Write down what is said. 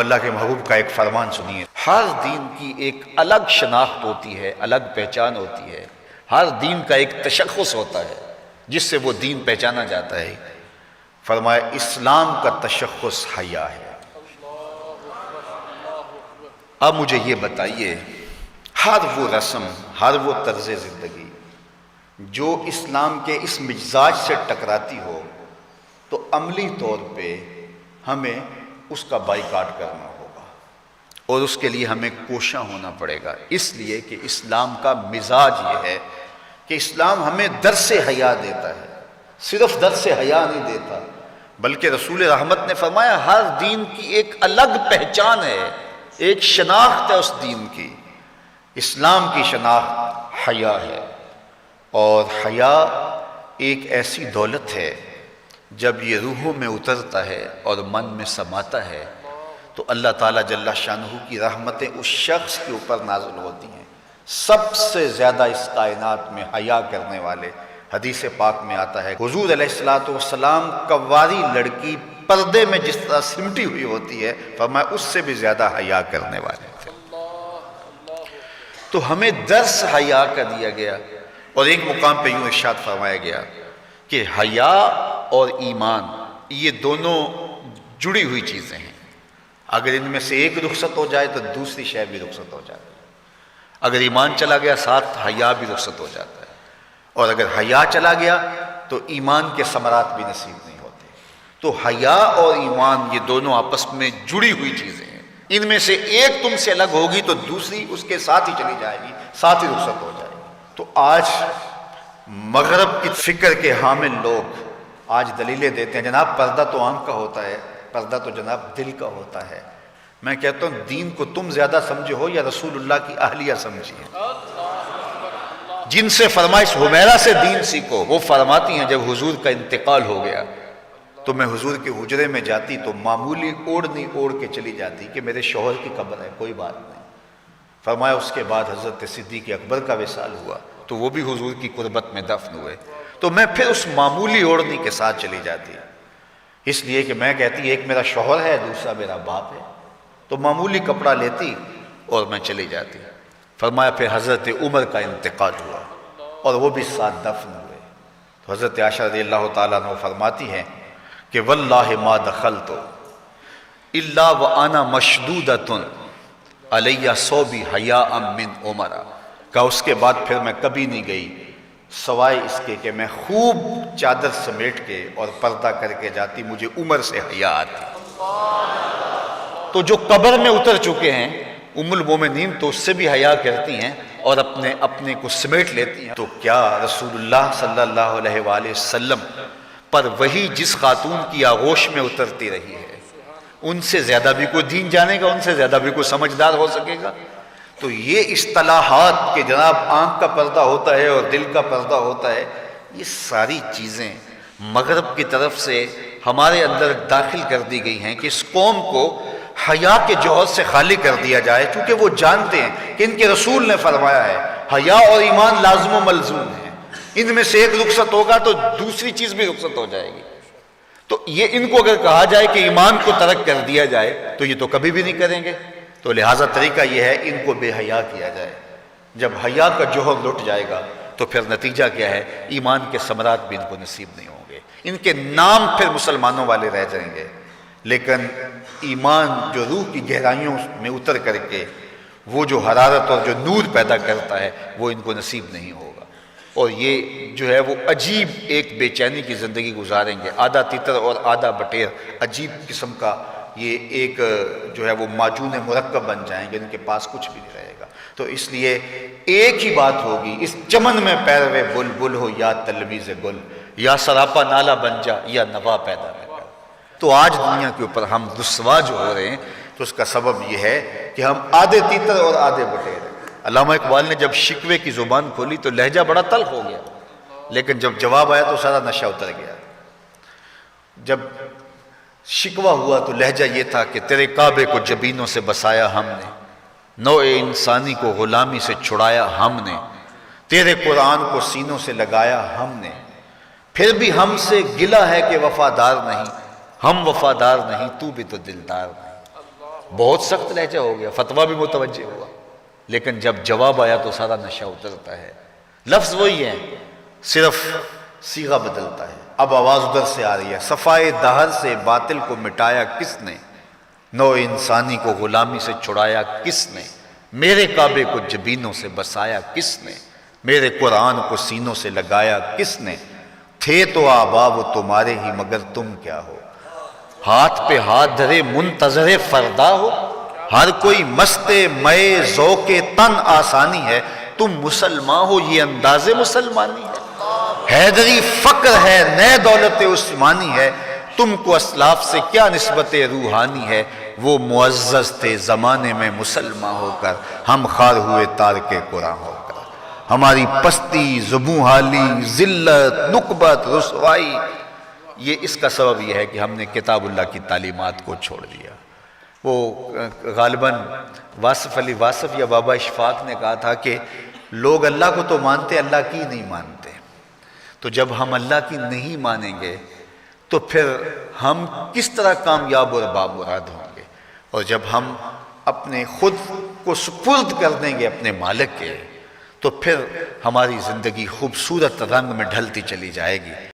اللہ کے محبوب کا ایک فرمان سنیے، ہر دین کی ایک الگ شناخت ہوتی ہے، الگ پہچان ہوتی ہے، ہر دین کا ایک تشخص ہوتا ہے جس سے وہ دین پہچانا جاتا ہے۔ فرمایا اسلام کا تشخص حیا ہے۔ اب مجھے یہ بتائیے، ہر وہ رسم، ہر وہ طرز زندگی جو اسلام کے اس مزاج سے ٹکراتی ہو تو عملی طور پہ ہمیں اس کا بائیکاٹ کرنا ہوگا اور اس کے لیے ہمیں کوشاں ہونا پڑے گا، اس لیے کہ اسلام کا مزاج یہ ہے کہ اسلام ہمیں درس حیا دیتا ہے، صرف درس حیا نہیں دیتا بلکہ رسول رحمت نے فرمایا ہر دین کی ایک الگ پہچان ہے، ایک شناخت ہے اس دین کی۔ اسلام کی شناخت حیا ہے، اور حیا ایک ایسی دولت ہے جب یہ روحوں میں اترتا ہے اور من میں سماتا ہے تو اللہ تعالیٰ جل شانہ کی رحمتیں اس شخص کے اوپر نازل ہوتی ہیں۔ سب سے زیادہ اس کائنات میں حیا کرنے والے، حدیث پاک میں آتا ہے حضور علیہ السلام کنواری لڑکی پردے میں جس طرح سمٹی ہوئی ہوتی ہے، فرمایا اس سے بھی زیادہ حیا کرنے والے تھے۔ تو ہمیں درس حیا کا دیا گیا، اور ایک مقام پہ یوں ارشاد فرمایا گیا کہ حیا اور ایمان یہ دونوں جڑی ہوئی چیزیں ہیں، اگر ان میں سے ایک رخصت ہو جائے تو دوسری شے بھی رخصت ہو جاتی ہے۔ اگر ایمان چلا گیا ساتھ حیا بھی رخصت ہو جاتا ہے، اور اگر حیا چلا گیا تو ایمان کے ثمرات بھی نصیب نہیں ہوتے۔ تو حیا اور ایمان یہ دونوں آپس میں جڑی ہوئی چیزیں ہیں، ان میں سے ایک تم سے الگ ہوگی تو دوسری اس کے ساتھ ہی چلی جائے گی، ساتھ ہی رخصت ہو جائے گی۔ تو آج مغرب کی فکر کے حامل لوگ آج دلیلیں دیتے ہیں جناب پردہ تو آنکھ کا ہوتا ہے، پردہ تو جناب دل کا ہوتا ہے۔ میں کہتا ہوں دین کو تم زیادہ سمجھے ہو یا رسول اللہ کی اہلیہ سمجھی ہے؟ جن سے فرمائش حمیرہ سے دین سیکھو، وہ فرماتی ہیں جب حضور کا انتقال ہو گیا تو میں حضور کے حجرے میں جاتی تو معمولی اوڑھنی اوڑھ کے چلی جاتی کہ میرے شوہر کی قبر ہے، کوئی بات نہیں۔ فرمایا اس کے بعد حضرت صدیق اکبر کا وصال ہوا تو وہ بھی حضور کی قربت میں دفن ہوئے، تو میں پھر اس معمولی اوڑھنی کے ساتھ چلی جاتی، اس لیے کہ میں کہتی ایک میرا شوہر ہے دوسرا میرا باپ ہے، تو معمولی کپڑا لیتی اور میں چلی جاتی۔ فرمایا پھر حضرت عمر کا انتقال ہوا اور وہ بھی ساتھ دفن ہوئے، تو حضرت عائشہ رضی اللہ تعالیٰ عنہ فرماتی ہیں کہ واللہ ما دخلت الا وانا مشدودۃ علیہ ثوبی حیاء من عمر، کہ اس کے بعد پھر میں کبھی نہیں گئی سوائے اس کے کہ میں خوب چادر سمیٹ کے اور پردہ کر کے جاتی، مجھے عمر سے حیا آتی۔ تو جو قبر میں اتر چکے ہیں ام المومنین تو اس سے بھی حیا کرتی ہیں اور اپنے کو سمیٹ لیتی ہیں، تو کیا رسول اللہ صلی اللہ علیہ وآلہ وسلم پر وہی جس خاتون کی آغوش میں اترتی رہی ہے ان سے زیادہ بھی کوئی دین جانے گا، ان سے زیادہ بھی کوئی سمجھدار ہو سکے گا؟ تو یہ اصطلاحات کہ جناب آنکھ کا پردہ ہوتا ہے اور دل کا پردہ ہوتا ہے، یہ ساری چیزیں مغرب کی طرف سے ہمارے اندر داخل کر دی گئی ہیں کہ اس قوم کو حیا کے جوہر سے خالی کر دیا جائے، چونکہ وہ جانتے ہیں کہ ان کے رسول نے فرمایا ہے حیا اور ایمان لازم و ملزوم ہیں، ان میں سے ایک رخصت ہوگا تو دوسری چیز بھی رخصت ہو جائے گی۔ تو یہ ان کو اگر کہا جائے کہ ایمان کو ترک کر دیا جائے تو یہ تو کبھی بھی نہیں کریں گے، تو لہٰذا طریقہ یہ ہے ان کو بے حیا کیا جائے۔ جب حیا کا جوہر لٹ جائے گا تو پھر نتیجہ کیا ہے؟ ایمان کے ثمرات بھی ان کو نصیب نہیں ہوں گے، ان کے نام پھر مسلمانوں والے رہ جائیں گے، لیکن ایمان جو روح کی گہرائیوں میں اتر کر کے وہ جو حرارت اور جو نور پیدا کرتا ہے وہ ان کو نصیب نہیں ہوگا، اور یہ جو ہے وہ عجیب ایک بے چینی کی زندگی گزاریں گے، آدھا تیتر اور آدھا بٹیر، عجیب قسم کا یہ ایک جو ہے وہ معجون مرکب بن جائیں گے، ان کے پاس کچھ بھی نہیں رہے گا۔ تو اس لیے ایک ہی بات ہوگی، اس چمن میں پیروے بلبل ہو یا تلویز گل، یا سراپا نالا بن جا یا نوا پیدا نہ کر۔ تو آج دنیا کے اوپر ہم رسوا جو ہو رہے ہیں تو اس کا سبب یہ ہے کہ ہم آدھے تیتر اور آدھے بٹیر ہیں۔ علامہ اقبال نے جب شکوے کی زبان کھولی تو لہجہ بڑا تلخ ہو گیا، لیکن جب جواب آیا تو سارا نشہ اتر گیا۔ جب شکوہ ہوا تو لہجہ یہ تھا کہ تیرے کعبے کو جبینوں سے بسایا ہم نے، نوع انسانی کو غلامی سے چھڑایا ہم نے، تیرے قرآن کو سینوں سے لگایا ہم نے، پھر بھی ہم سے گلہ ہے کہ وفادار نہیں، ہم وفادار نہیں تو بھی تو دلدار نہیں۔ بہت سخت لہجہ ہو گیا، فتویٰ بھی متوجہ ہوا، لیکن جب جواب آیا تو سارا نشہ اترتا ہے۔ لفظ وہی ہے، صرف صیغہ بدلتا ہے۔ اب آواز ادھر سے آ رہی ہے، صفائے دہر سے باطل کو مٹایا کس نے، نو انسانی کو غلامی سے چھڑایا کس نے، میرے کعبے کو جبینوں سے بسایا کس نے، میرے قرآن کو سینوں سے لگایا کس نے، تھے تو آبا وہ تمہارے ہی مگر تم کیا ہو، ہاتھ پہ ہاتھ دھرے منتظر فردا ہو، ہر کوئی مست مئے ذوق تن آسانی ہے، تم مسلمان ہو یہ انداز مسلمانی ہے، حیدری فقر ہے نئے دولت عثمانی ہے، تم کو اسلاف سے کیا نسبت روحانی ہے، وہ معزز تھے زمانے میں مسلمان ہو کر، ہم خار ہوئے تارک قرآن ہو کر، ہماری پستی، زبوں حالی، ذلت، نکبت، رسوائی، یہ اس کا سبب یہ ہے کہ ہم نے کتاب اللہ کی تعلیمات کو چھوڑ دیا۔ وہ غالباً واصف علی واصف یا بابا اشفاق نے کہا تھا کہ لوگ اللہ کو تو مانتے، اللہ کی نہیں مانتے، تو جب ہم اللہ کی نہیں مانیں گے تو پھر ہم کس طرح کامیاب اور بامراد ہوں گے، اور جب ہم اپنے خود کو سپرد کر دیں گے اپنے مالک کے تو پھر ہماری زندگی خوبصورت رنگ میں ڈھلتی چلی جائے گی۔